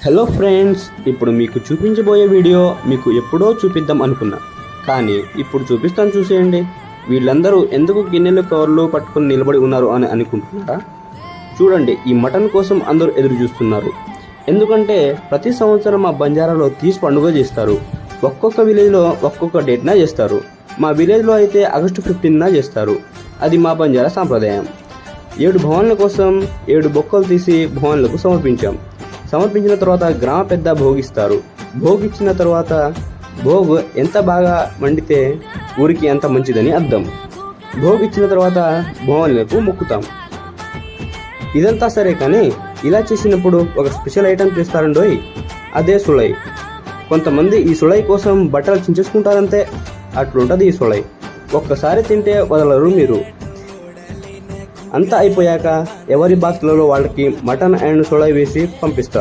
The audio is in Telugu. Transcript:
హలో ఫ్రెండ్స్, ఇప్పుడు మీకు చూపించబోయే వీడియో మీకు ఎప్పుడో చూపిద్దాం అనుకున్నా, కానీ ఇప్పుడు చూపిస్తాను చూసేయండి. వీళ్ళందరూ ఎందుకు గిన్నెలు కవర్లు పట్టుకుని నిలబడి ఉన్నారు అని అనుకుంటున్నారా? చూడండి, ఈ మటన్ కోసం అందరూ ఎదురు చూస్తున్నారు. ఎందుకంటే ప్రతి సంవత్సరం మా బంజారాలో తీసి పండుగ చేస్తారు. ఒక్కొక్క విలేజ్లో ఒక్కొక్క డేట్న చేస్తారు. మా విలేజ్లో అయితే ఆగస్టు 15న చేస్తారు. అది మా బంజారా సాంప్రదాయం. 7 భవన్ల కోసం 7 బొక్కలు తీసి భవన్లకు సమర్పించిన తర్వాత గ్రామ పెద్ద భోగిస్తారు. భోగిచ్చిన తర్వాత భోగ్ ఎంత బాగా మండితే ఊరికి ఎంత మంచిదని అర్థం. భోగిచ్చిన తర్వాత భవన్లకు మొక్కుతాం. ఇదంతా సరే, కానీ ఇలా చేసినప్పుడు ఒక స్పెషల్ ఐటెం చేస్తారండోయ్, అదే సుళై. కొంతమంది ఈ సుళై కోసం బట్టలు చించేసుకుంటారంతే. అట్లుంటుంది ఈ సుళై. ఒక్కసారి తింటే వదలరు మీరు. అంతా అయిపోయాక ఎవరి బాక్స్లలో వాళ్ళకి మటన్ అండ్ సుళై వేసి పంపిస్తారు.